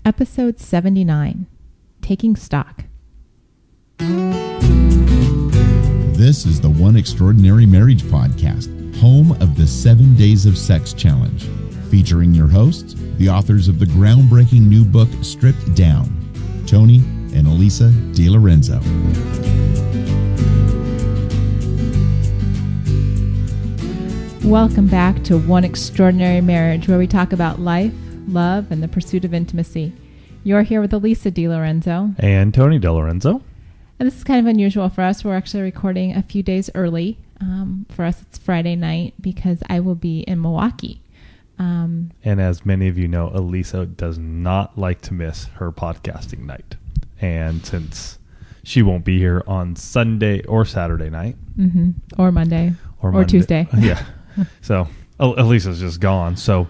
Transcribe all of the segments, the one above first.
Episode 79, Taking Stock. This is the One Extraordinary Marriage Podcast, home of the 7 Days of Sex Challenge, featuring your hosts, the authors of the groundbreaking new book, Stripped Down, Tony and Alisa DiLorenzo. Welcome back to One Extraordinary Marriage, where we talk about life, love, and the pursuit of intimacy. You're here with Alisa DiLorenzo. And Tony DiLorenzo. And this is kind of unusual for us. We're actually recording a few days early. For us, it's Friday night because I will be in Milwaukee. And as many of you know, Alisa does not like to miss her podcasting night. And since she won't be here on Sunday or Saturday night. Mm-hmm. Or Monday. Or Tuesday. Yeah. So Alisa's just gone. So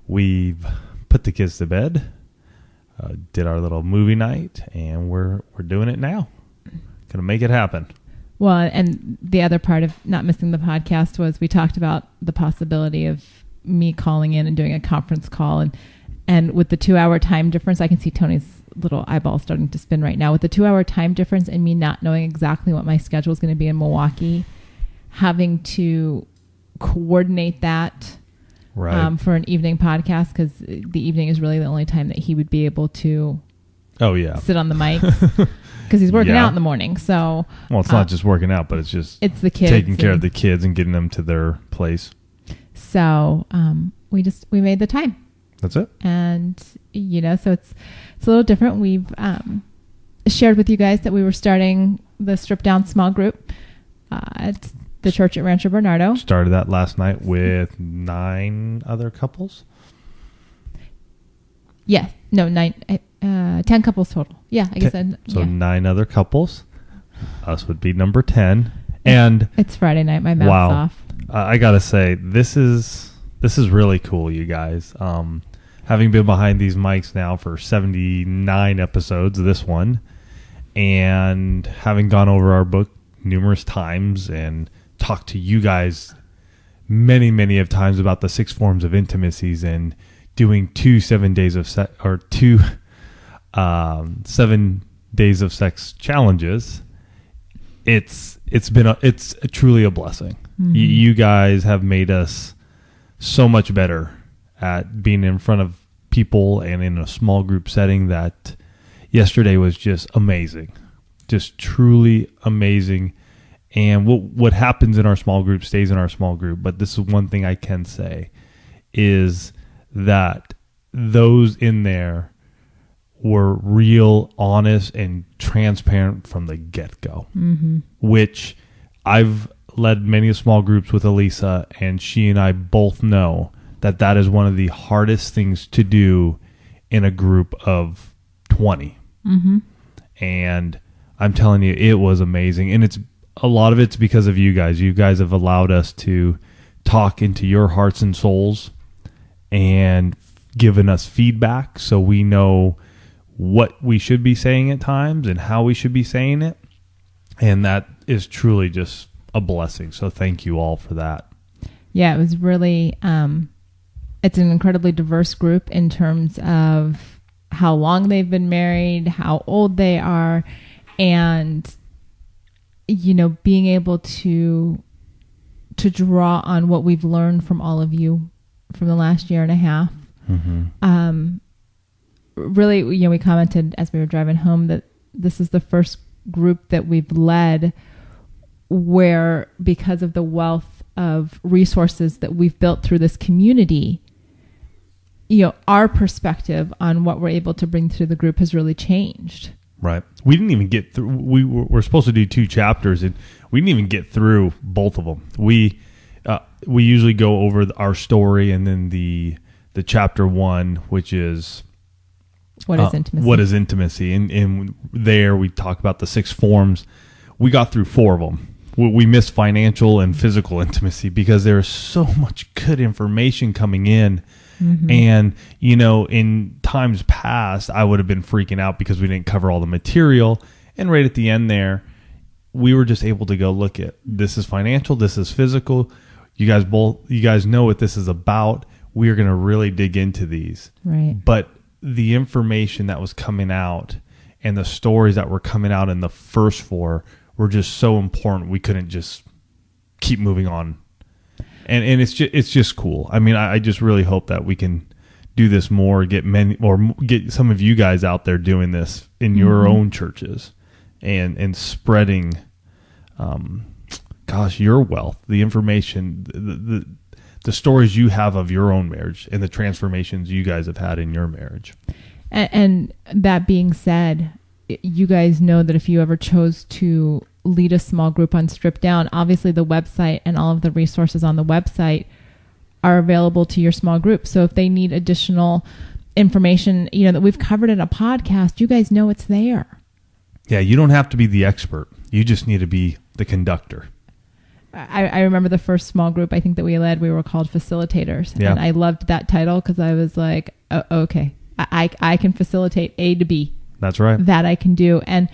we've put the kids to bed, did our little movie night, and we're doing it now. Gonna make it happen. Well, and the other part of not missing the podcast was we talked about the possibility of me calling in and doing a conference call, and with the 2-hour time difference, I can see Tony's little eyeball starting to spin right now. With the 2-hour time difference and me not knowing exactly what my schedule is going to be in Milwaukee, having to coordinate that right. For an evening podcast, because the evening is really the only time that he would be able to sit on the mic because he's working out in the morning. So it's not just working out, but it's the kids, taking care of the kids and getting them to their place. So we made the time. That's it. And so it's a little different. We've shared with you guys that we were starting the Strip Down small group at the church at Rancho Bernardo. Started that last night with 9 other couples. Yes. No, 10 couples total. Yeah, I guess. 9 other couples. Us would be number 10. And it's Friday night. My mouth's off. I got to say, this is really cool, you guys. Having been behind these mics now for 79 episodes, this one, and having gone over our book numerous times and talked to you guys many of times about the 6 forms of intimacies and doing 2 7 days of 7 days of sex challenges. It's truly a blessing. Mm-hmm. You guys have made us so much better at being in front of people and in a small group setting that yesterday was just amazing, just truly amazing. And what happens in our small group stays in our small group. But this is one thing I can say is that those in there were real, honest, and transparent from the get-go, mm-hmm. which I've led many small groups with Alisa, and she and I both know that is one of the hardest things to do in a group of 20. Mm-hmm. And I'm telling you, it was amazing. And a lot of it's because of you guys. You guys have allowed us to talk into your hearts and souls and given us feedback so we know what we should be saying at times and how we should be saying it. And that is truly just a blessing. So thank you all for that. Yeah, it was really, it's an incredibly diverse group in terms of how long they've been married, how old they are, and being able to draw on what we've learned from all of you from the last year and a half. Mm-hmm. Really, we commented as we were driving home that this is the first group that we've led where, because of the wealth of resources that we've built through this community, our perspective on what we're able to bring to the group has really changed. Right. We didn't even get through. We're supposed to do 2 chapters, and we didn't even get through both of them. We usually go over our story, and then the chapter 1, which is what is intimacy. What is intimacy? And there we talk about the 6 forms. We got through 4 of them. We missed financial and physical intimacy because there's so much good information coming in. Mm-hmm. And, in times past, I would have been freaking out because we didn't cover all the material. And right at the end there, we were just able to go look at, this is financial, this is physical. You guys know what this is about. We are going to really dig into these. Right. But the information that was coming out and the stories that were coming out in the first 4 were just so important. We couldn't just keep moving on. And it's just cool. I mean, I just really hope that we can do this more, get some of you guys out there doing this in your own churches and spreading, your wealth, the information, the stories you have of your own marriage and the transformations you guys have had in your marriage. And that being said, you guys know that if you ever chose to lead a small group on Strip Down, obviously the website and all of the resources on the website are available to your small group. So if they need additional information, that we've covered in a podcast, you guys know it's there. Yeah, you don't have to be the expert. You just need to be the conductor. I remember the first small group I think that we led, we were called facilitators. Yeah. And I loved that title because I was like, oh, okay, I can facilitate A to B. That's right. That I can do. And,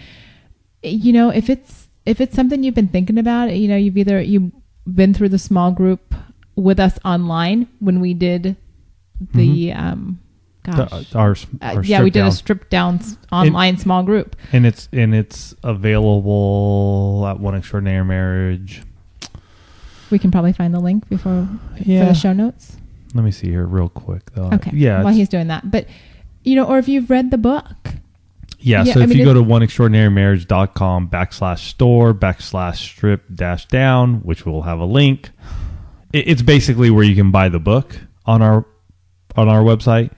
if it's something you've been thinking about, you've been through the small group with us online when we did the, our we did a Strip Down online small group. And it's available at One Extraordinary Marriage. We can probably find the link for the show notes. Let me see here real quick though. Okay. Yeah. While he's doing that, but or if you've read the book. Yeah. So if you go to oneextraordinarymarriage.com/store/strip-down, which will have a link, it's basically where you can buy the book on our website.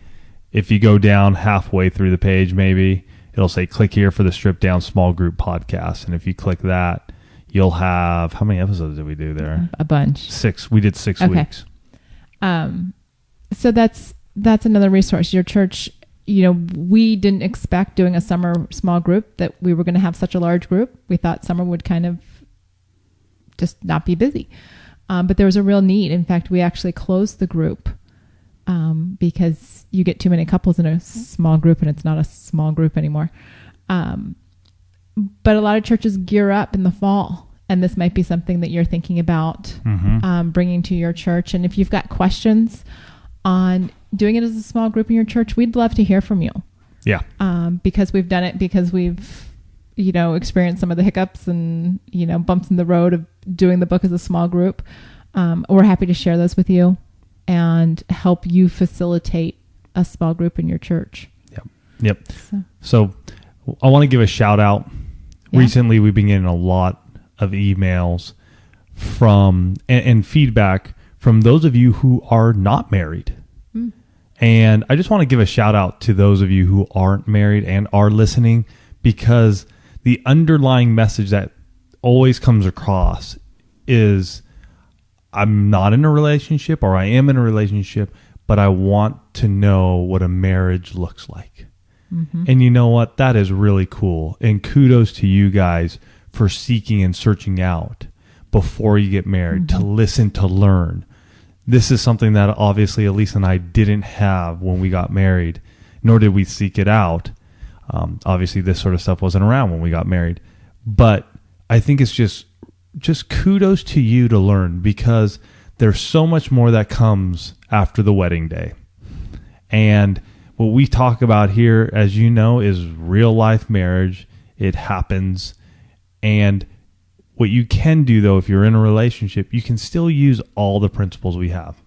If you go down halfway through the page, maybe it'll say click here for the Strip Down Small Group podcast. And if you click that, you'll have, how many episodes did we do there? A bunch. 6. We did 6 weeks. So that's another resource. Your church, we didn't expect doing a summer small group that we were going to have such a large group. We thought summer would kind of just not be busy. But there was a real need. In fact, we actually closed the group because you get too many couples in a small group and it's not a small group anymore. But a lot of churches gear up in the fall, and this might be something that you're thinking about bringing to your church. And if you've got questions on doing it as a small group in your church, we'd love to hear from you. Yeah. Because we've done it, because we've, experienced some of the hiccups and, bumps in the road of doing the book as a small group. We're happy to share those with you and help you facilitate a small group in your church. Yep. So I want to give a shout out. Yeah. Recently, we've been getting a lot of emails from and feedback from those of you who are not married. And I just want to give a shout out to those of you who aren't married and are listening, because the underlying message that always comes across is, I'm not in a relationship, or I am in a relationship, but I want to know what a marriage looks like. And you know what? That is really cool. And kudos to you guys for seeking and searching out before you get married, to listen, to learn. This is something that obviously Alisa and I didn't have when we got married, nor did we seek it out. Obviously, this sort of stuff wasn't around when we got married. But I think it's just kudos to you to learn, because there's so much more that comes after the wedding day. And what we talk about here, as you know, is real life marriage. It happens. And what you can do, though, if you're in a relationship, you can still use all the principles we have.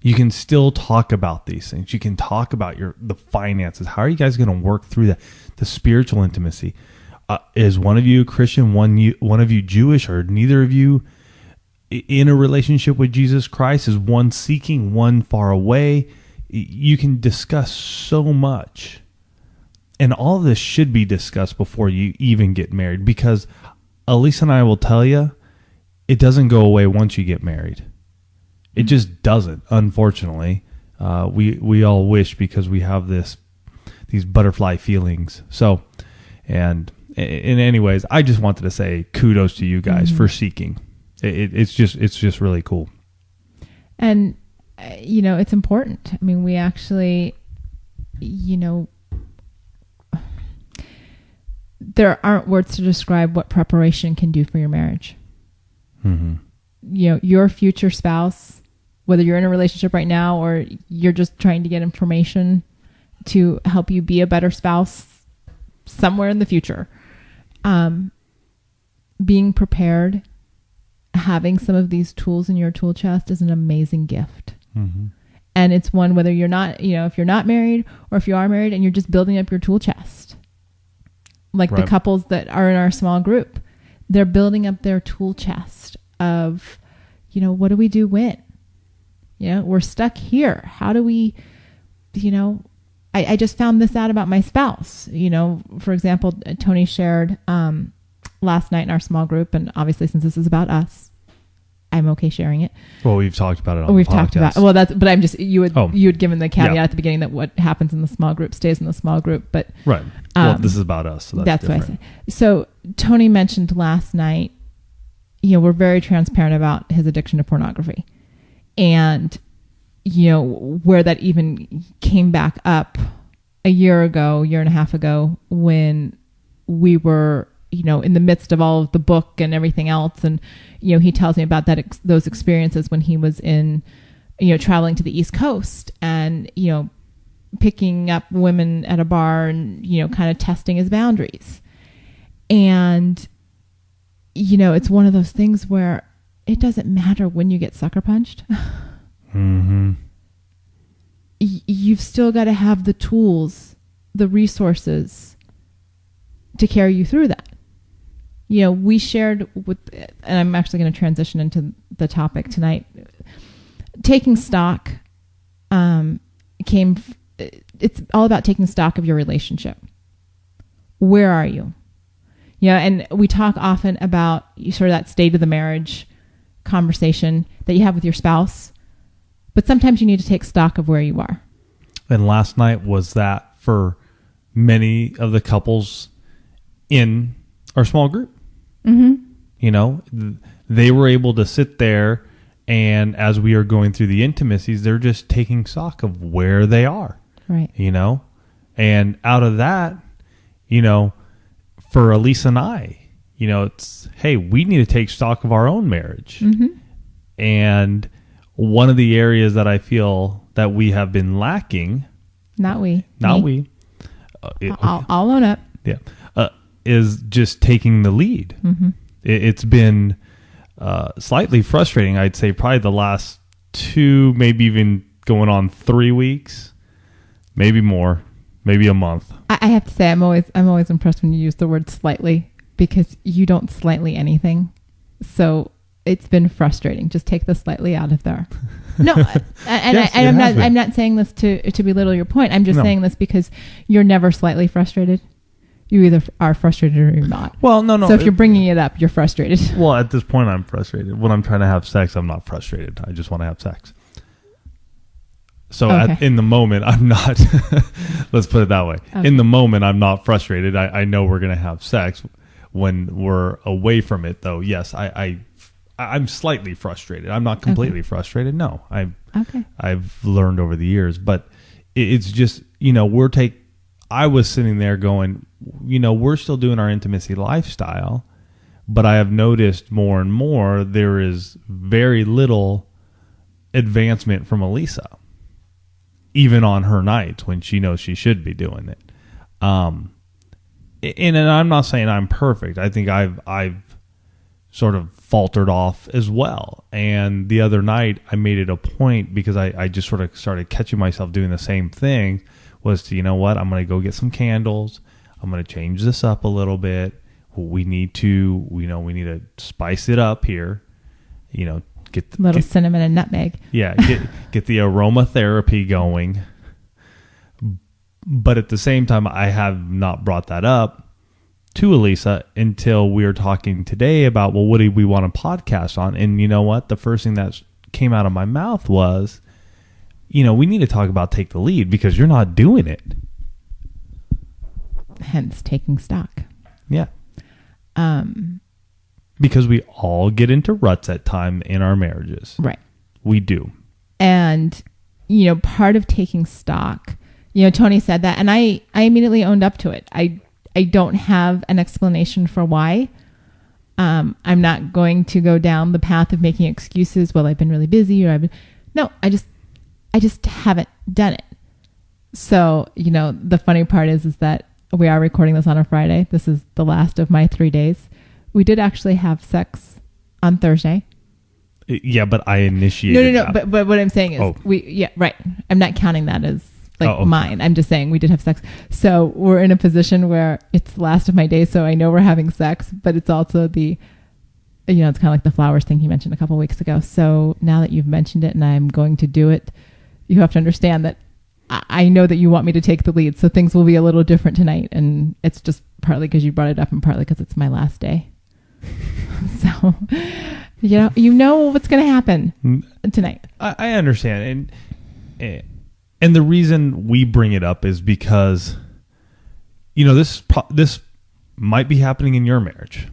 You can still talk about these things. You can talk about the finances. How are you guys going to work through that? The spiritual intimacy. Is one of you Christian, one of you Jewish, or neither of you in a relationship with Jesus Christ? Is one seeking, one far away? You can discuss so much. And all of this should be discussed before you even get married, because Alisa and I will tell you, it doesn't go away once you get married. It just doesn't, unfortunately. We all wish, because we have these butterfly feelings. So, and anyways, I just wanted to say kudos to you guys for seeking. It's just really cool. And it's important. I mean, we actually, there aren't words to describe what preparation can do for your marriage. Your future spouse, whether you're in a relationship right now or you're just trying to get information to help you be a better spouse somewhere in the future. Being prepared, having some of these tools in your tool chest is an amazing gift. Mm-hmm. And it's one, whether you're not, if you're not married or if you are married and you're just building up your tool chest, like the couples that are in our small group, they're building up their tool chest of, what do we do when? We're stuck here. How do we, I just found this out about my spouse. For example, Tony shared last night in our small group, and obviously since this is about us, I'm okay sharing it. Well, we've talked about it on We've the podcast. talked about, but I'm just, you had given the caveat at the beginning that what happens in the small group stays in the small group, but. Right. Well, this is about us. So that's what I said. So Tony mentioned last night, we're very transparent about his addiction to pornography, and, where that even came back up a year and a half ago when we were, in the midst of all of the book and everything else. And, he tells me about those experiences when he was in, traveling to the East Coast and, picking up women at a bar and, kind of testing his boundaries. And, it's one of those things where it doesn't matter when you get sucker punched. Mm-hmm. You've still got to have the tools, the resources to carry you through that. We shared and I'm actually going to transition into the topic tonight. Taking stock it's all about taking stock of your relationship. Where are you? And we talk often about sort of that state of the marriage conversation that you have with your spouse, but sometimes you need to take stock of where you are. And last night was that for many of the couples in our small group. Mm-hmm. They were able to sit there, and as we are going through the intimacies, they're just taking stock of where they are. Right. And out of that, for Alisa and I, it's, hey, we need to take stock of our own marriage. Mm-hmm. And one of the areas that I feel that we have been lacking, I'll own up. Yeah. Is just taking the lead. Mm-hmm. It's been slightly frustrating. I'd say probably the last 2, maybe even going on 3 weeks, maybe more, maybe a month. I have to say, I'm always impressed when you use the word slightly, because you don't slightly anything. So it's been frustrating. Just take the slightly out of there. No, I'm not saying this to belittle your point. I'm just saying this because you're never slightly frustrated. You either are frustrated or you're not. Well, no. So if you're bringing it up, you're frustrated. Well, at this point, I'm frustrated. When I'm trying to have sex, I'm not frustrated. I just want to have sex. So in the moment, I'm not. Let's put it that way. Okay. In the moment, I'm not frustrated. I know we're going to have sex. When we're away from it, though, yes, I'm slightly frustrated. I'm not completely frustrated. No, I've learned over the years, but it's just, I was sitting there going, we're still doing our intimacy lifestyle, but I have noticed more and more there is very little advancement from Alisa, even on her nights when she knows she should be doing it. And I'm not saying I'm perfect. I think I've sort of faltered off as well. And the other night I made it a point, because I just sort of started catching myself doing the same thing, was to, I'm going to go get some candles. I'm going to change this up a little bit. We need to spice it up here. Get cinnamon and nutmeg. Yeah. Get the aromatherapy going. But at the same time, I have not brought that up to Alisa until we were talking today about, well, what do we want to podcast on? And you know what? The first thing that came out of my mouth was, we need to talk about take the lead, because you're not doing it. Hence taking stock. Yeah. Because we all get into ruts at time in our marriages. Right. We do. And, part of taking stock, Tony said that, and I immediately owned up to it. I don't have an explanation for why. I'm not going to go down the path of making excuses. Well, I've been really busy, or I just haven't done it. So, the funny part is that we are recording this on a Friday. This is the last of my 3 days. We did actually have sex on Thursday. Yeah, but I initiated. No. But what I'm saying is right. I'm not counting that as mine. I'm just saying we did have sex. So we're in a position where it's the last of my day. So I know we're having sex, but it's also it's kind of like the flowers thing you mentioned a couple of weeks ago. So now that you've mentioned it and I'm going to do it, you have to understand that I know that you want me to take the lead. So things will be a little different tonight. And it's just partly because you brought it up and partly because it's my last day. So, you know what's going to happen tonight. I understand. And the reason we bring it up is because, this might be happening in your marriage.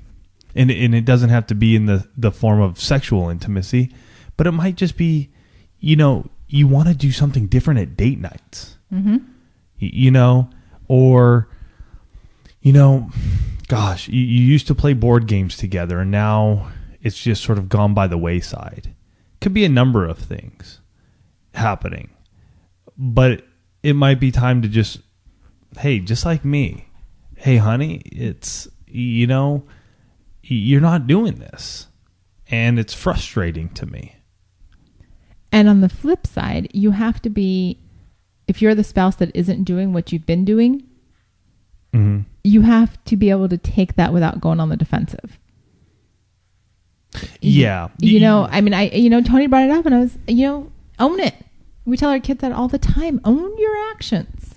And it doesn't have to be in the form of sexual intimacy, but it might just be, you want to do something different at date nights, or, gosh, you used to play board games together and now it's just sort of gone by the wayside. Could be a number of things happening, but it might be time to just like me. Hey, honey, it's, you're not doing this and it's frustrating to me. And on the flip side, you have to be, if you're the spouse that isn't doing what you've been doing, you have to be able to take that without going on the defensive. Yeah. Tony brought it up and I was, own it. We tell our kids that all the time. Own your actions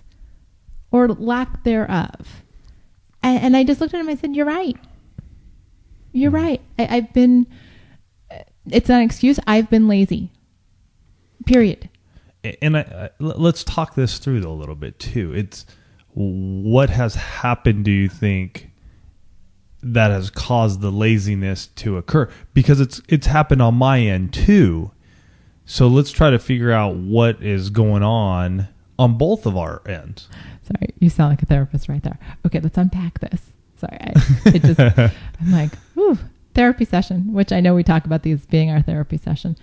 or lack thereof. And I just looked at him and I said, you're right. You're right. I've been, it's not an excuse. I've been lazy. Period. And let's talk this through a little bit too. It's what has happened, do you think, that has caused the laziness to occur? Because it's happened on my end too. So let's try to figure out what is going on both of our ends. Sorry, you sound like a therapist right there. Okay, let's unpack this. Sorry, I'm like, ooh, therapy session, which I know we talk about these being our therapy session.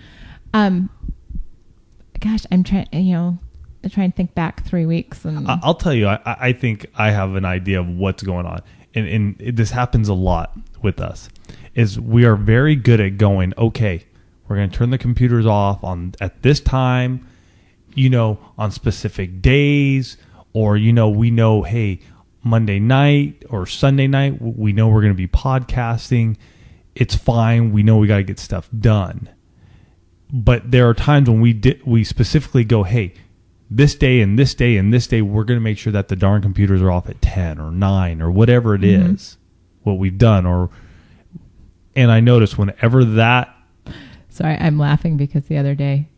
Gosh, I'm trying, to try and think back 3 weeks. And I'll tell you, I think I have an idea of what's going on. And this happens a lot with us, is we are very good at going, okay, we're going to turn the computers off at this time, on specific days, or, we know, hey, Monday night or Sunday night, we know we're going to be podcasting. It's fine. We know we got to get stuff done. But there are times when we specifically go, hey, this day and this day and this day, we're going to make sure that the darn computers are off at 10 or 9 or whatever it is, what we've done. And I noticed whenever that... Sorry, I'm laughing because the other day,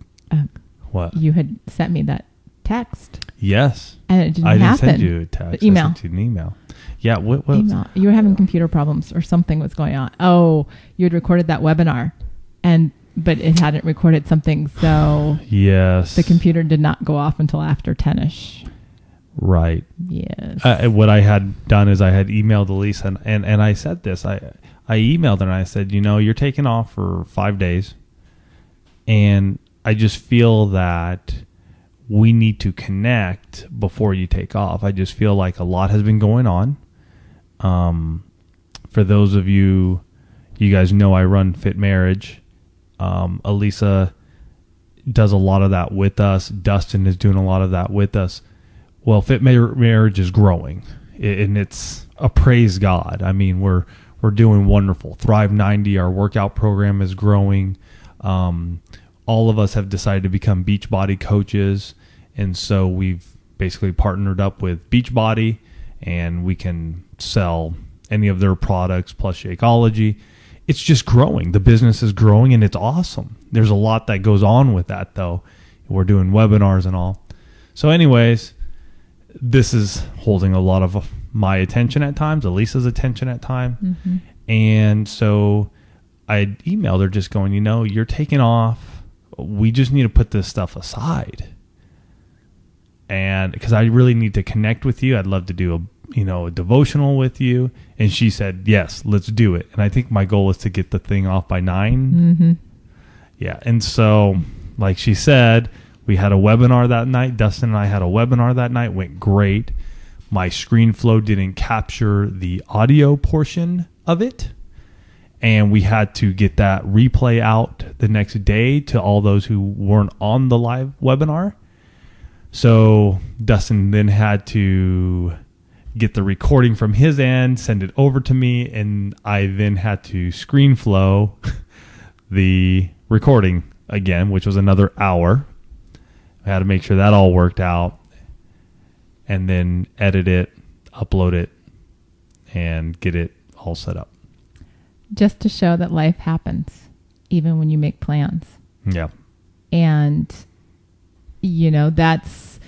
what? You had sent me that text. Yes. And it didn't happen. I didn't send you a text. Email. I sent you an email. Yeah. What email. You were having computer problems or something was going on. Oh, you had recorded that webinar but it hadn't recorded something, so yes, the computer did not go off until after 10ish. Right. Yes. What I had done is I had emailed Alisa and I said this. I emailed her and I said, you're taking off for 5 days, and I just feel that we need to connect before you take off. I just feel like a lot has been going on. For those of you guys know I run Fit Marriage. Alisa does a lot of that with us. Dustin is doing a lot of that with us. Well, Fit Marriage is growing, and it's a praise God. I mean, we're doing wonderful. Thrive 90, our workout program, is growing. All of us have decided to become Beachbody coaches, and so we've basically partnered up with Beachbody, and we can sell any of their products plus Shakeology. It's just growing. The business is growing, and it's awesome. There's a lot that goes on with that, though. We're doing webinars and all. So anyways, this is holding a lot of my attention at times, Alisa's attention at times. Mm-hmm. And so I emailed her just going, you're taking off. We just need to put this stuff aside. And because I really need to connect with you. I'd love to do a devotional with you. And she said, yes, let's do it. And I think my goal is to get the thing off by 9. Mm-hmm. Yeah. And so, like she said, We had a webinar that night. Dustin and I had a webinar that night. Went great. My screen flow didn't capture the audio portion of it. And we had to get that replay out the next day to all those who weren't on the live webinar. So Dustin then had to get the recording from his end, send it over to me, and I then had to screen flow the recording again, which was another hour. I had to make sure that all worked out, and then edit it, upload it, and get it all set up. Just to show that life happens, even when you make plans. Yeah. And, that's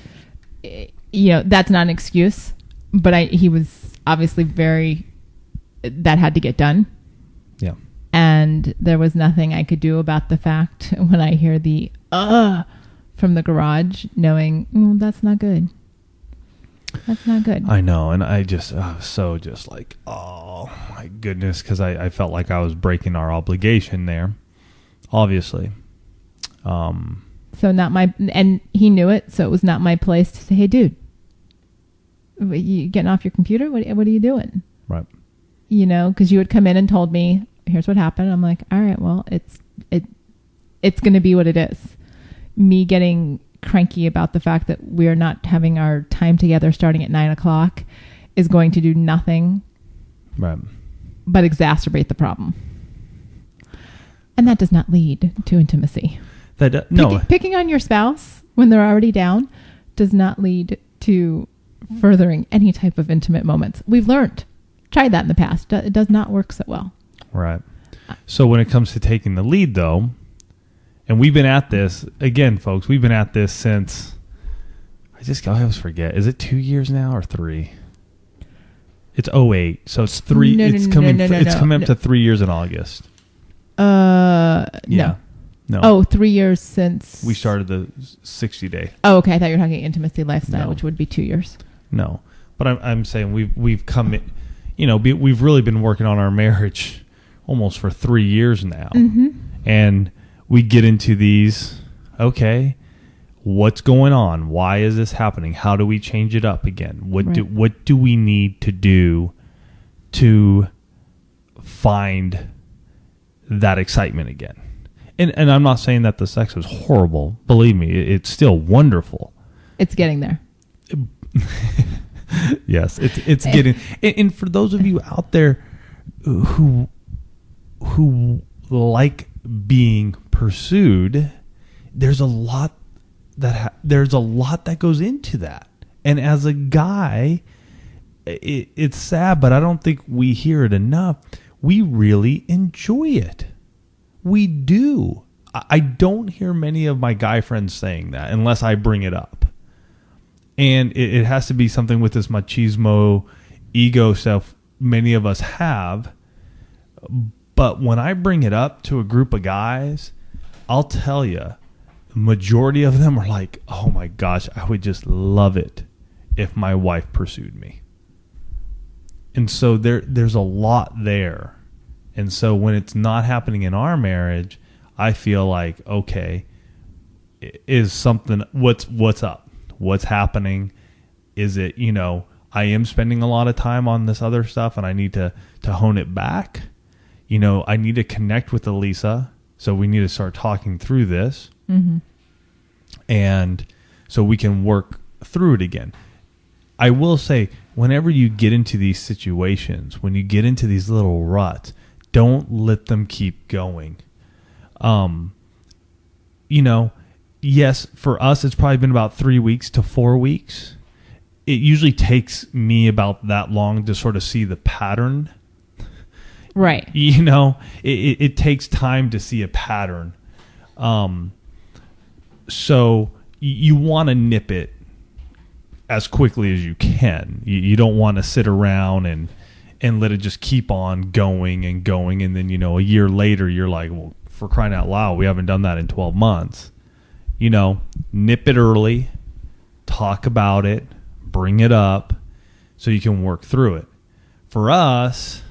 not an excuse, but he was obviously that had to get done. Yeah. And there was nothing I could do about the fact when I hear the, from the garage, knowing, that's not good. That's not good. I know. And I was so just like, oh my goodness. Cause I felt like I was breaking our obligation there, obviously. So and he knew it. So it was not my place to say, hey dude, you getting off your computer? What are you doing? Right. Cause you had come in and told me, here's what happened. I'm like, all right, well, it's going to be what it is. Me getting cranky about the fact that we're not having our time together starting at 9:00 is going to do nothing, right, but exacerbate the problem. And that does not lead to intimacy. Picking on your spouse when they're already down does not lead to furthering any type of intimate moments. We've learned. Tried that in the past. It does not work so well. Right. So when it comes to taking the lead, though, and we've been at this, again, folks, we've been at this since, I always forget, is it 2 years now or 3? It's 2008, so it's 3, it's coming up to 3 years in August. No. No. Oh, 3 years since we started the 60-day. Oh, okay. I thought you were talking intimacy lifestyle, No. which would be 2 years. No, but I'm saying we've come, we've really been working on our marriage almost for 3 years now, and we get into these. Okay, what's going on? Why is this happening? How do we change it up again? What do we need to do to find that excitement again? And I'm not saying that the sex was horrible. Believe me, it's still wonderful. It's getting there. Yes, it's getting. And for those of you out there who like being pursued, there's a lot that goes into that. And as a guy, it's sad, but I don't think we hear it enough. We really enjoy it. We do. I don't hear many of my guy friends saying that unless I bring it up. And it has to be something with this machismo ego stuff many of us have. But when I bring it up to a group of guys, I'll tell you, the majority of them are like, oh my gosh, I would just love it if my wife pursued me. And so there's a lot there. And so when it's not happening in our marriage, I feel like, okay, is something, what's up? What's happening? Is it, I am spending a lot of time on this other stuff and I need to hone it back. I need to connect with Alisa. So we need to start talking through this. Mm-hmm. And so we can work through it again. I will say, whenever you get into these situations, when you get into these little ruts, don't let them keep going. Yes, for us, it's probably been about 3 weeks to 4 weeks. It usually takes me about that long to sort of see the pattern. Right. It takes time to see a pattern. So you want to nip it as quickly as you can. You don't want to sit around and let it just keep on going and going. And then, a year later, you're like, well, for crying out loud, we haven't done that in 12 months. Nip it early, talk about it, bring it up so you can work through it. For us,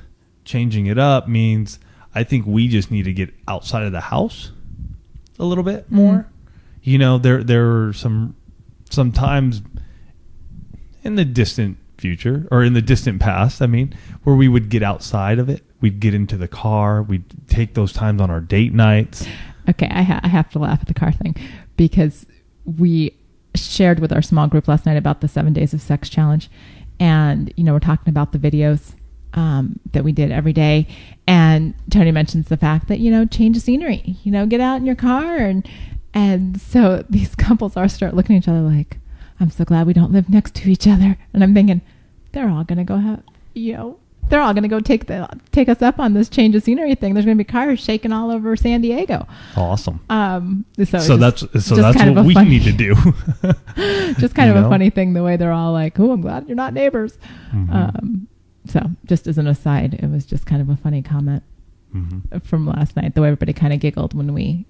changing it up means I think we just need to get outside of the house a little bit more. there are some times in the distant future or in the distant past, where we would get outside of it. We'd get into the car. We'd take those times on our date nights. Okay, I have to laugh at the car thing because we shared with our small group last night about the 7 days of sex challenge. And, we're talking about the videos that we did every day. And Tony mentions the fact that, change of scenery, get out in your car. And so these couples start looking at each other like, I'm so glad we don't live next to each other. And I'm thinking, they're all going to go they're all going to go take us up on this change of scenery thing. There's going to be cars shaking all over San Diego. Awesome. So that's what we need to do. Just kind of a funny thing, the way they're all like, oh, I'm glad you're not neighbors. Mm-hmm. So just as an aside, it was just kind of a funny comment from last night, the way everybody kind of giggled when we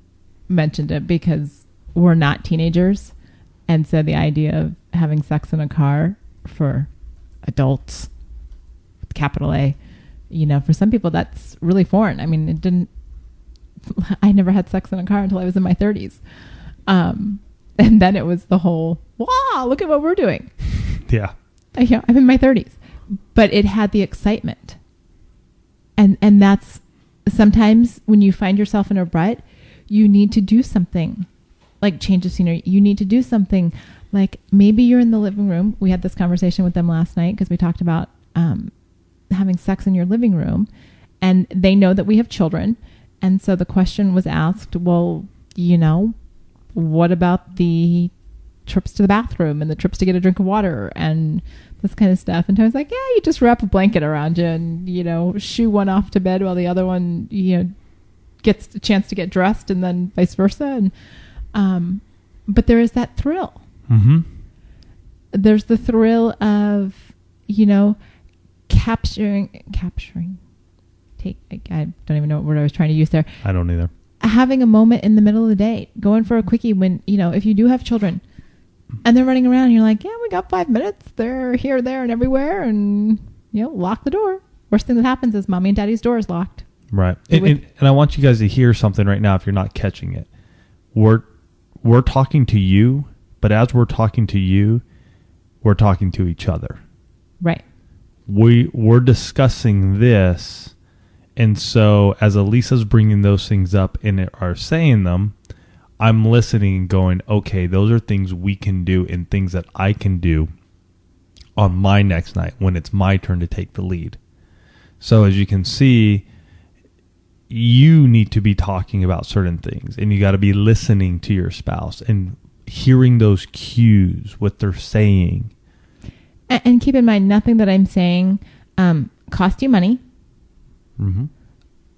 mentioned it, because we're not teenagers. And so the idea of having sex in a car for adults, capital A, for some people that's really foreign. I never had sex in a car until I was in my 30s. And then it was the whole, wow, look at what we're doing. Yeah. I'm in my 30s, but it had the excitement. And that's sometimes when you find yourself in a rut, you need to do something like change of scenery. You need to do something like maybe you're in the living room. We had this conversation with them last night because we talked about, having sex in your living room, and they know that we have children. And so the question was asked, well, what about the trips to the bathroom and the trips to get a drink of water and this kind of stuff? And Tony's like, yeah, you just wrap a blanket around you and, shoo one off to bed while the other one, gets a chance to get dressed, and then vice versa. And, but there is that thrill. Mm-hmm. There's the thrill of, capturing I don't even know what word I was trying to use there. I don't either. Having a moment in the middle of the day, going for a quickie when, if you do have children and they're running around and you're like, yeah, we got 5 minutes. They're here, there, and everywhere. And, lock the door. Worst thing that happens is mommy and daddy's door is locked. Right. And I want you guys to hear something right now if you're not catching it. We're talking to you, but as we're talking to you, we're talking to each other. Right. We're discussing this, and so as Alisa's bringing those things up and are saying them, I'm listening and going, okay, those are things we can do and things that I can do on my next night when it's my turn to take the lead. So as you can see, you need to be talking about certain things, and you got to be listening to your spouse and hearing those cues, what they're saying. And keep in mind, nothing that I'm saying costs you money,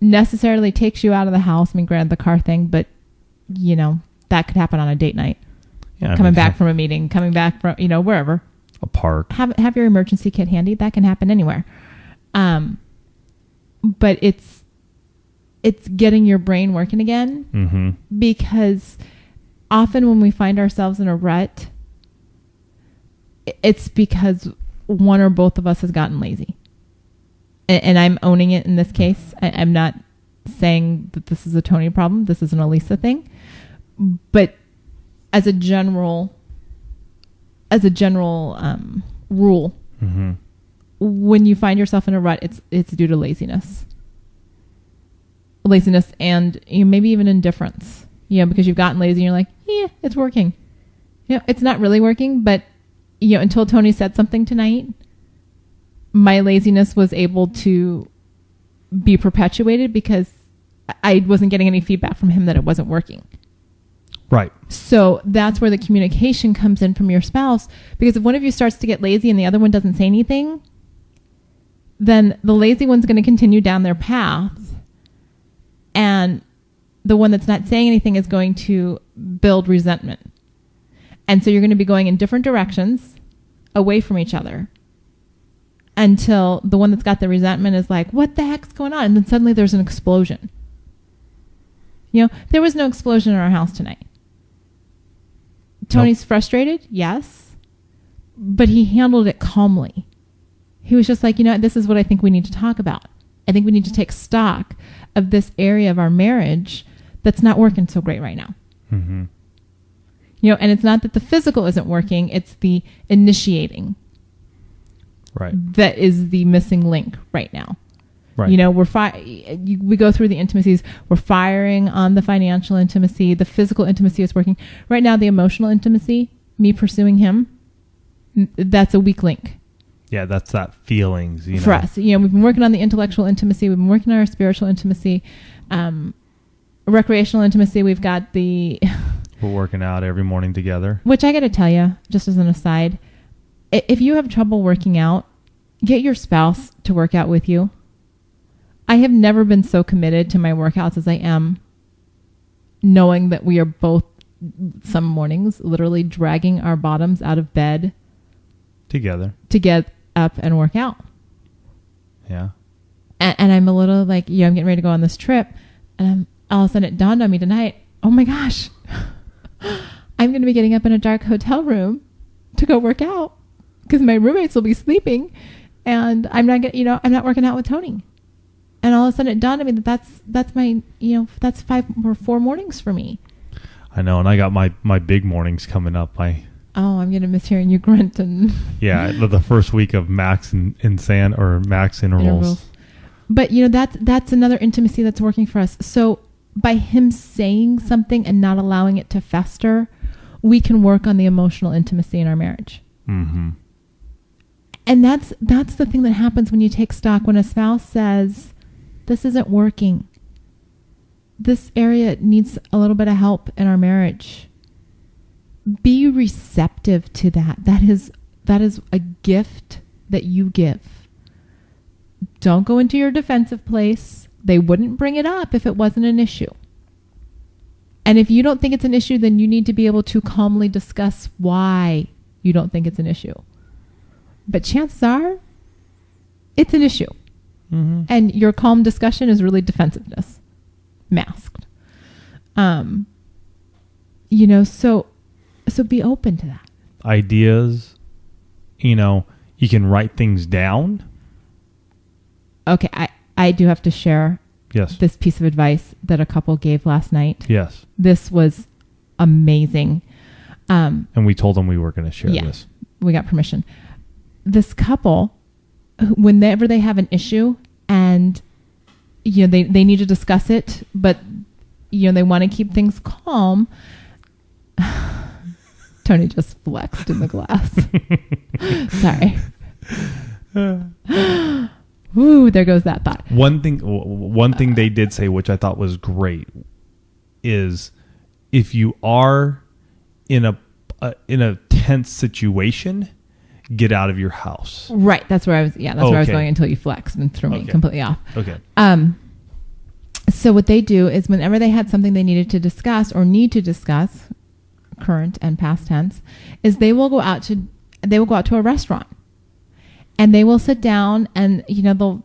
necessarily takes you out of the house. Granted, the car thing, but, that could happen on a date night. Yeah, coming back from a meeting, coming back from, wherever. A park. Have your emergency kit handy. That can happen anywhere. But it's getting your brain working again, because often when we find ourselves in a rut, it's because one or both of us has gotten lazy. And I'm owning it in this case. I'm not saying that this is a Tony problem. This is an Alisa thing. But as a general rule, when you find yourself in a rut, it's due to laziness. Laziness and maybe even indifference. Because you've gotten lazy and you're like, yeah, it's working. It's not really working, but until Tony said something tonight, my laziness was able to be perpetuated because I wasn't getting any feedback from him that it wasn't working. Right. So that's where the communication comes in from your spouse, because if one of you starts to get lazy and the other one doesn't say anything, then the lazy one's going to continue down their path, and the one that's not saying anything is going to build resentment. And so you're going to be going in different directions away from each other until the one that's got the resentment is like, what the heck's going on? And then suddenly there's an explosion. There was no explosion in our house tonight. Tony's frustrated, yes, but he handled it calmly. He was just like, this is what I think we need to talk about. I think we need to take stock of this area of our marriage that's not working so great right now. And it's not that the physical isn't working, it's the initiating. Right. That is the missing link right now. Right. We go through the intimacies. We're firing on the financial intimacy. The physical intimacy is working. Right now, the emotional intimacy, me pursuing him, that's a weak link. Yeah, that's that feelings, For us. We've been working on the intellectual intimacy. We've been working on our spiritual intimacy. Recreational intimacy, we've got the... We're working out every morning together. Which I got to tell you, just as an aside, if you have trouble working out, get your spouse to work out with you. I have never been so committed to my workouts as I am, knowing that we are both, some mornings, literally dragging our bottoms out of bed together to get up and work out. Yeah. And I'm a little like, I'm getting ready to go on this trip. And all of a sudden it dawned on me tonight, oh my gosh, I'm going to be getting up in a dark hotel room to go work out because my roommates will be sleeping and I'm not working out with Tony. And all of a sudden it dawned on me that that's my, that's 5 or 4 mornings for me. I know. And I got my big mornings coming up. I'm going to miss hearing you grunt. And yeah, the first week of max max intervals. But, that's another intimacy that's working for us. So by him saying something and not allowing it to fester, we can work on the emotional intimacy in our marriage. Mm-hmm. And that's the thing that happens when you take stock. When a spouse says, this isn't working, this area needs a little bit of help in our marriage, be receptive to that. That is a gift that you give. Don't go into your defensive place. They wouldn't bring it up if it wasn't an issue. And if you don't think it's an issue, then you need to be able to calmly discuss why you don't think it's an issue. But chances are, it's an issue. Mm-hmm. And your calm discussion is really defensiveness, masked. So be open to that. Ideas, you can write things down. Okay, I do have to share this piece of advice that a couple gave last night. Yes. This was amazing. And we told them we were going to share this. We got permission. This couple, whenever they have an issue and they need to discuss it, but they want to keep things calm. Tony just flexed in the glass. Sorry. Ooh, there goes that thought. One thing they did say, which I thought was great, is if you are in a tense situation, get out of your house. Right. That's where I was. Yeah, that's where I was going until you flexed and threw me completely off. Okay. So what they do is whenever they had something they needed to discuss or need to discuss, current and past tense, is they will go out to a restaurant. And they will sit down and, they'll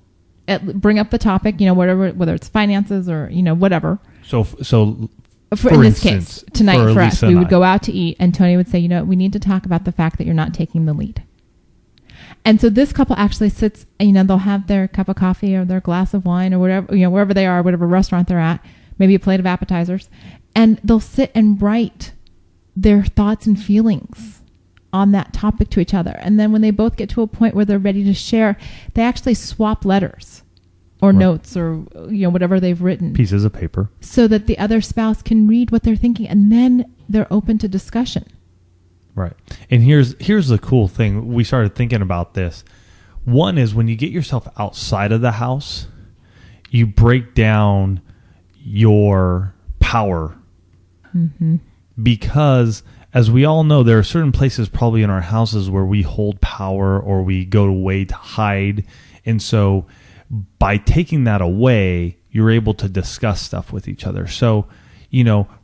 bring up the topic, whatever, whether it's finances or, whatever. So in this case, tonight for us, we would go out to eat and Tony would say, we need to talk about the fact that you're not taking the lead. And so this couple actually sits, they'll have their cup of coffee or their glass of wine or whatever, wherever they are, whatever restaurant they're at, maybe a plate of appetizers, and they'll sit and write their thoughts and feelings on that topic to each other. And then when they both get to a point where they're ready to share, they actually swap letters or notes or whatever they've written, pieces of paper, so that the other spouse can read what they're thinking, and then they're open to discussion. Right. And here's the cool thing. We started thinking about this. One is when you get yourself outside of the house, you break down your power. Mm-hmm. Because as we all know, there are certain places probably in our houses where we hold power or we go away to hide. And so by taking that away, you're able to discuss stuff with each other. So,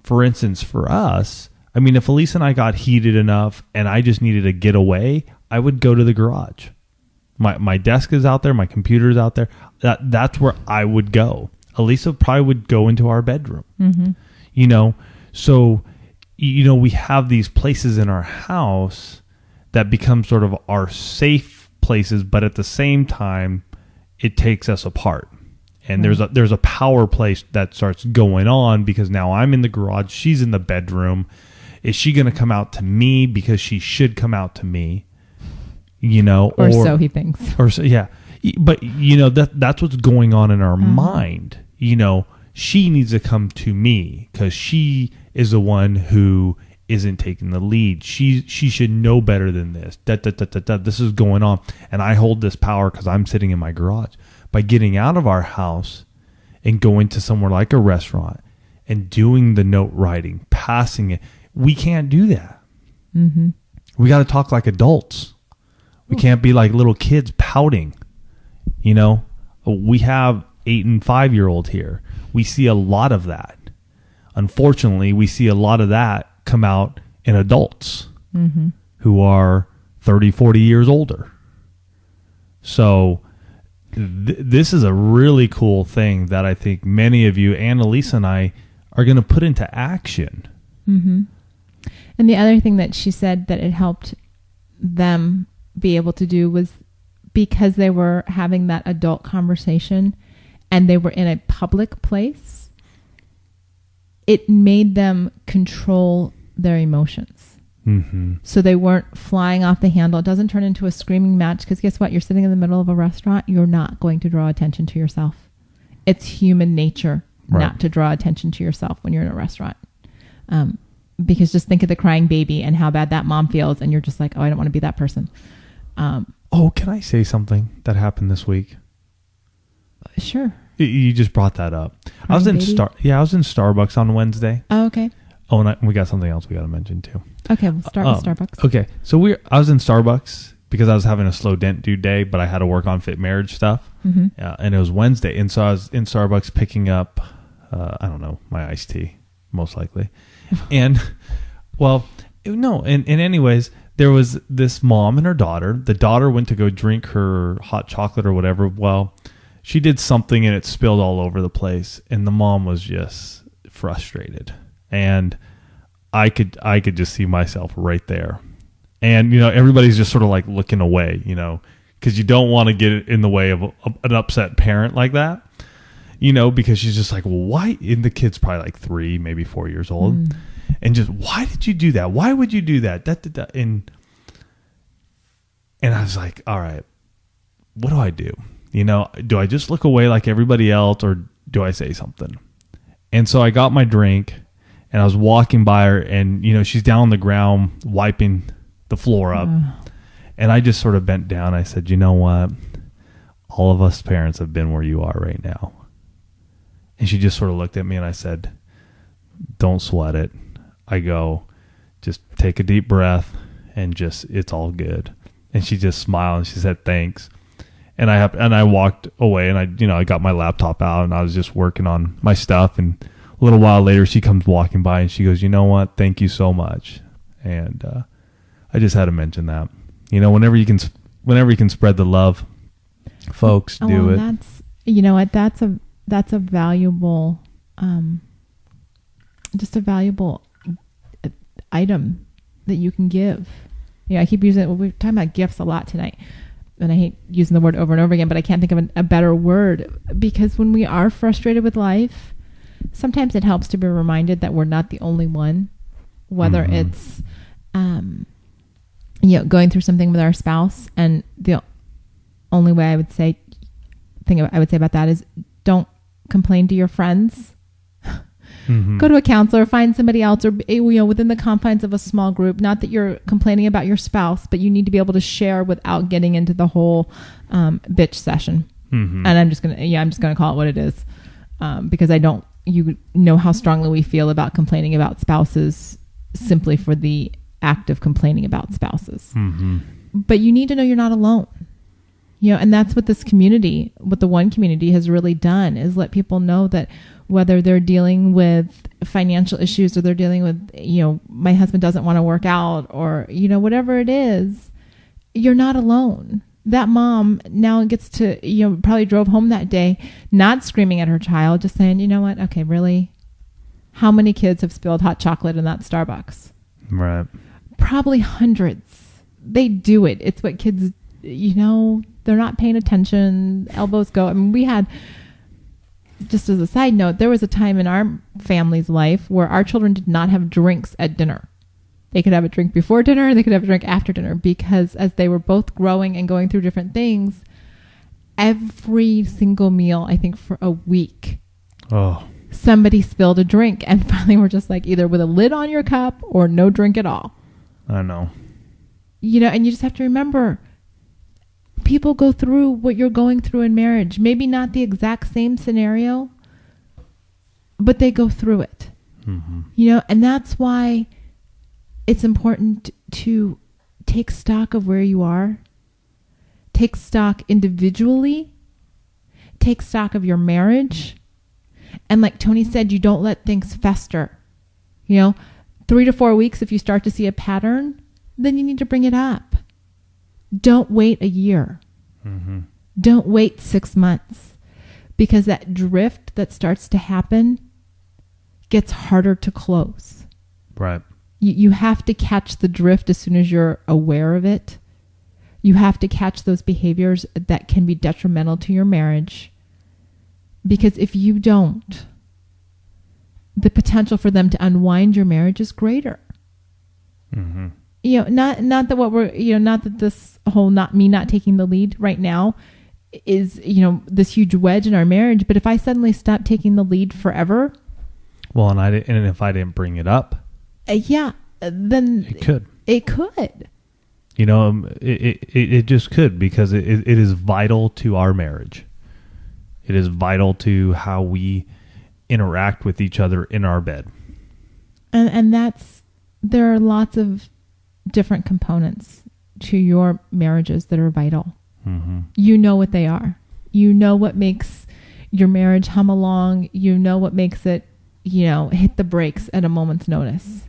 for instance, for us, if Alisa and I got heated enough and I just needed to get away, I would go to the garage. My desk is out there. My computer is out there. That's where I would go. Alisa probably would go into our bedroom. Mm-hmm. So we have these places in our house that become sort of our safe places, but at the same time, it takes us apart. And there's a power play that starts going on because now I'm in the garage, she's in the bedroom. Is she going to come out to me because she should come out to me? Or so he thinks. Or so, yeah. But that's what's going on in our mind. She needs to come to me because she is the one who isn't taking the lead. She should know better than this. This is going on, and I hold this power because I'm sitting in my garage. By getting out of our house and going to somewhere like a restaurant and doing the note writing, passing it, we can't do that. Mm-hmm. We got to talk like adults. We can't be like little kids pouting. We have 8 and 5-year-old here. We see a lot of that. Unfortunately, we see a lot of that come out in adults who are 30, 40 years older. So this is a really cool thing that I think many of you, Anna, Lisa, and I, are going to put into action. Mm-hmm. And the other thing that she said that it helped them be able to do was because they were having that adult conversation and they were in a public place, it made them control their emotions. Mm-hmm. So they weren't flying off the handle. It doesn't turn into a screaming match because guess what? You're sitting in the middle of a restaurant. You're not going to draw attention to yourself. It's human nature not to draw attention to yourself when you're in a restaurant. Because just think of the crying baby and how bad that mom feels. And you're just like, oh, I don't want to be that person. Can I say something that happened this week? Sure. You just brought that up. I was in Starbucks on Wednesday. Oh, okay. Oh, and we got something else we got to mention too. Okay, we'll start with Starbucks. Okay, so I was in Starbucks because I was having a slow dent due day, but I had to work on fit marriage stuff, and it was Wednesday, and so I was in Starbucks picking up, I don't know, my iced tea, most likely, and anyways, there was this mom and her daughter. The daughter went to go drink her hot chocolate or whatever. Well, she did something and it spilled all over the place, and the mom was just frustrated. And I could just see myself right there. And, everybody's just sort of like looking away, because you don't want to get in the way of an upset parent like that, because she's just like, well, why? And the kid's probably like 3, maybe 4 years old. And just, why did you do that? Why would you do that? And I was like, all right, what do I do? Do I just look away like everybody else or do I say something? And so I got my drink. And I was walking by her and, she's down on the ground wiping the floor up. And I just sort of bent down. I said, you know what? All of us parents have been where you are right now. And she just sort of looked at me and I said, don't sweat it. I go, just take a deep breath and it's all good. And she just smiled and she said, thanks. And I walked away and I got my laptop out and I was just working on my stuff. And a little while later, she comes walking by and she goes, you know what? Thank you so much. And I just had to mention that. Whenever you can spread the love, folks, do it. That's a valuable, just a valuable item that you can give. I keep using it. We're talking about gifts a lot tonight. And I hate using the word over and over again, but I can't think of a better word because when we are frustrated with life, sometimes it helps to be reminded that we're not the only one, whether it's, going through something with our spouse. And the only way I would say about that is don't complain to your friends. Go to a counselor, find somebody else, or within the confines of a small group. Not that you're complaining about your spouse, but you need to be able to share without getting into the whole bitch session. And I'm just gonna call it what it is, because you know how strongly we feel about complaining about spouses simply for the act of complaining about spouses. But you need to know you're not alone. And that's what what the One Community has really done is let people know that whether they're dealing with financial issues or they're dealing with, my husband doesn't want to work out or, whatever it is, you're not alone. That mom now gets to, probably drove home that day, not screaming at her child, just saying, you know what? Okay, really? How many kids have spilled hot chocolate in that Starbucks? Right. Probably hundreds. They do it. It's what kids, they're not paying attention. Elbows go. I mean, we had, just as a side note, there was a time in our family's life where our children did not have drinks at dinner. They could have a drink before dinner and they could have a drink after dinner, because as they were both growing and going through different things, every single meal, I think for a week, somebody spilled a drink, and finally we're just like, either with a lid on your cup or no drink at all. I know. You know, and you just have to remember, people go through what you're going through in marriage. Maybe not the exact same scenario, but they go through it. Mm-hmm. You know, and that's why it's important to take stock of where you are, take stock individually, take stock of your marriage. And like Tony said, you don't let things fester. You know, 3 to 4 weeks, if you start to see a pattern, then you need to bring it up. Don't wait a year. Mm-hmm. Don't wait 6 months, because that drift that starts to happen gets harder to close. Right. You have to catch the drift as soon as you're aware of it. You have to catch those behaviors that can be detrimental to your marriage. Because if you don't, the potential for them to unwind your marriage is greater. Mm-hmm. You know, not that what we're, you know, not that this whole not taking the lead right now is, you know, this huge wedge in our marriage. But if I suddenly stop taking the lead forever. Well, and if I didn't bring it up. Then it could. You know, it just could, because it is vital to our marriage. It is vital to how we interact with each other in our bed. And there are lots of different components to your marriages that are vital. Mm-hmm. You know what they are. You know what makes your marriage hum along. You know what makes it, you know, hit the brakes at a moment's notice.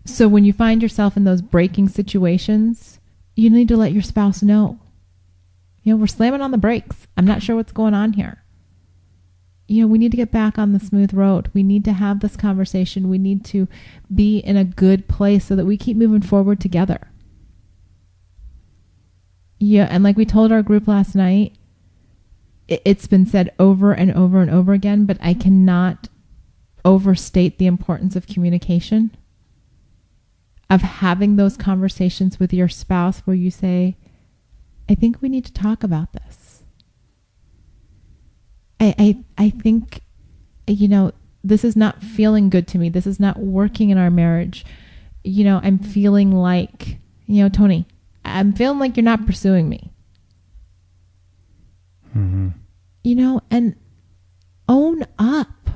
So when you find yourself in those breaking situations, you need to let your spouse know. You know, we're slamming on the brakes. I'm not sure what's going on here. You know, we need to get back on the smooth road. We need to have this conversation. We need to be in a good place so that we keep moving forward together. Yeah, and like we told our group last night, it's been said over and over and over again, but I cannot overstate the importance of communication, of having those conversations with your spouse where you say, I think we need to talk about this. I think, you know, this is not feeling good to me. This is not working in our marriage. You know, I'm feeling like, you know, Tony, I'm feeling like you're not pursuing me. Mm-hmm. You know, and own up.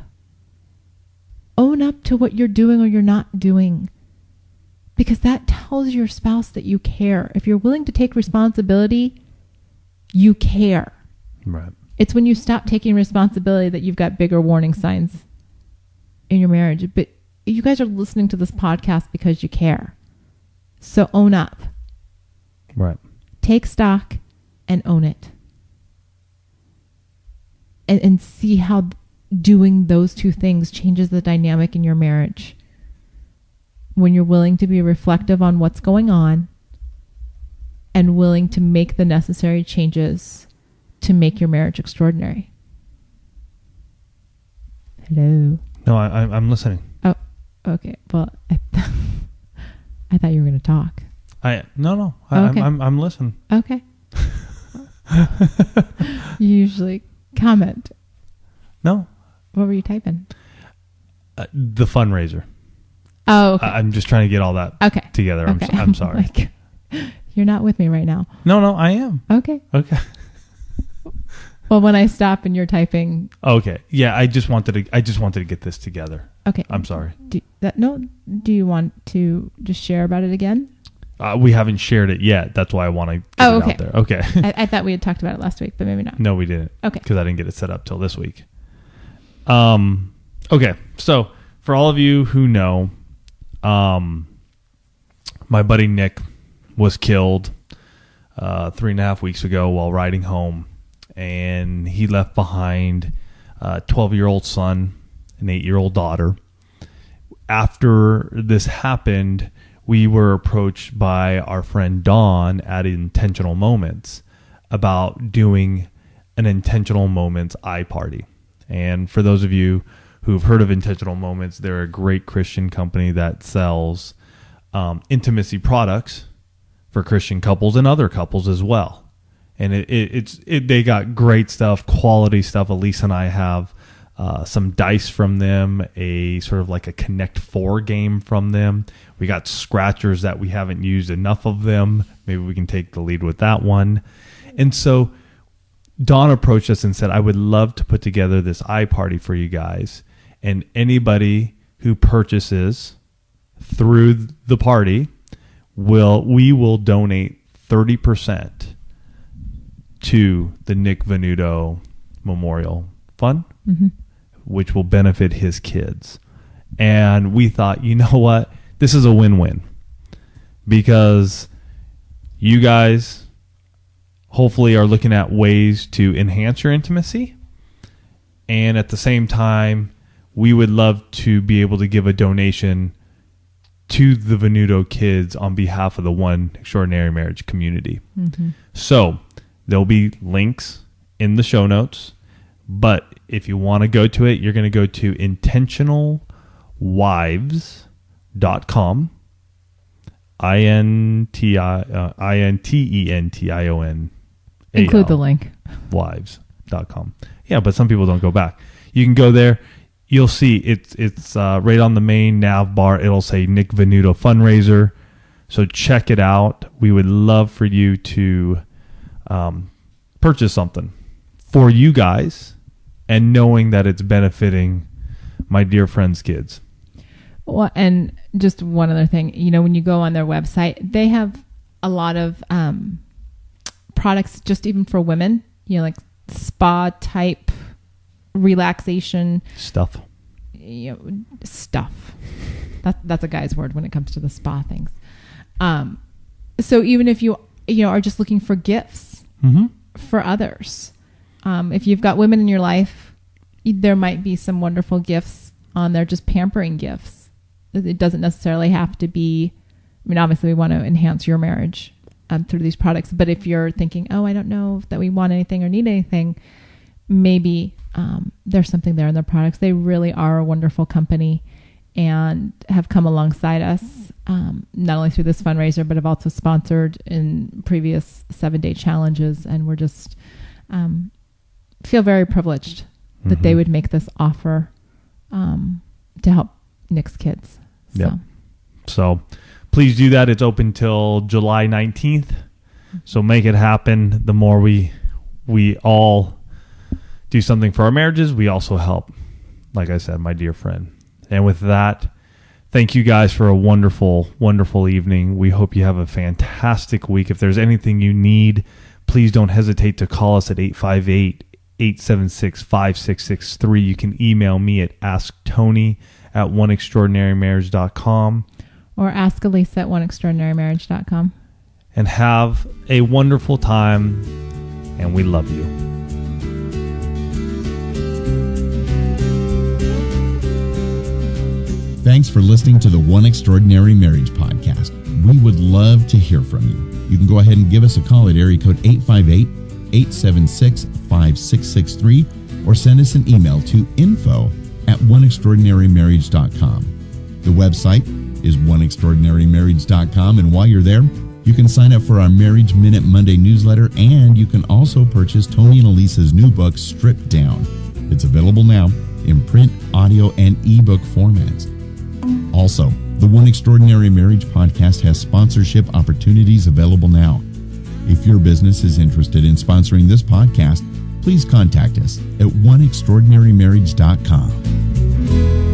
Own up to what you're doing or you're not doing. Because that tells your spouse that you care. If you're willing to take responsibility, you care. Right. It's when you stop taking responsibility that you've got bigger warning signs in your marriage. But you guys are listening to this podcast because you care. So own up. Right. Take stock and own it. And see how doing those two things changes the dynamic in your marriage. When you're willing to be reflective on what's going on and willing to make the necessary changes to make your marriage extraordinary. Hello. No, I'm listening. Oh, okay. Well, I thought you were going to talk. No. Okay. I'm listening. Okay. You usually comment. No. What were you typing? The fundraiser. Oh, okay. I'm just trying to get all that together. Okay. I'm sorry. Like, you're not with me right now. No, I am. Okay. Well, when I stop and you're typing. Okay. Yeah, I just wanted to get this together. Okay. I'm sorry. Do you want to just share about it again? We haven't shared it yet. That's why I want to get it out there. Okay. I thought we had talked about it last week, but maybe not. No, we didn't. Okay. Because I didn't get it set up till this week. Okay. So for all of you who know, my buddy Nick was killed 3.5 weeks ago while riding home, and he left behind a 12-year-old son, an 8-year-old daughter. After this happened, we were approached by our friend Dawn at Intentional Moments about doing an Intentional Moments iParty. And for those of you who've heard of Intentional Moments, they're a great Christian company that sells intimacy products for Christian couples and other couples as well. And they got great stuff, quality stuff. Alisa and I have some dice from them, a sort of like a Connect 4 game from them. We got scratchers that we haven't used enough of them. Maybe we can take the lead with that one. And so Dawn approached us and said, I would love to put together this iParty for you guys. And anybody who purchases through the party, we will donate 30% to the Nick Venuto Memorial Fund, which will benefit his kids. And we thought, you know what? This is a win-win, because you guys hopefully are looking at ways to enhance your intimacy. And at the same time, we would love to be able to give a donation to the Venuto kids on behalf of the One Extraordinary Marriage community. So there'll be links in the show notes, but if you want to go to it, you're going to go to intentionalwives.com, intention. Include the link. Wives.com. Yeah, but some people don't go back. You can go there. You'll see it's right on the main nav bar. It'll say Nick Venuto Fundraiser. So check it out. We would love for you to purchase something for you guys, and knowing that it's benefiting my dear friend's kids. Well, and just one other thing, when you go on their website, they have a lot of products just even for women, like spa type relaxation stuff. That's a guy's word when it comes to the spa things. So even if you are just looking for gifts for others, if you've got women in your life, there might be some wonderful gifts on there, just pampering gifts. It doesn't necessarily have to be, obviously we want to enhance your marriage through these products, but if you're thinking, I don't know that we want anything or need anything, maybe there's something there in their products. They really are a wonderful company and have come alongside us, not only through this fundraiser, but have also sponsored in previous 7-day challenges. And we're just feel very privileged that they would make this offer to help Nick's kids. So please do that. It's open till July 19th. So make it happen. The more we all do something for our marriages, we also help, like I said, my dear friend. And with that, thank you guys for a wonderful, wonderful evening. We hope you have a fantastic week. If there's anything you need, please don't hesitate to call us at 858-876-5663. You can email me at asktony@oneextraordinarymarriage.com. Or ask Alisa at oneextraordinarymarriage.com. And have a wonderful time, and we love you. Thanks for listening to the One Extraordinary Marriage podcast. We would love to hear from you. You can go ahead and give us a call at area code 858-876-5663 or send us an email to info@oneextraordinarymarriage.com. The website is oneextraordinarymarriage.com, and while you're there, you can sign up for our Marriage Minute Monday newsletter, and you can also purchase Tony and Alisa's new book, Stripped Down. It's available now in print, audio, and ebook formats. Also, the One Extraordinary Marriage podcast has sponsorship opportunities available now. If your business is interested in sponsoring this podcast, please contact us at oneextraordinarymarriage.com.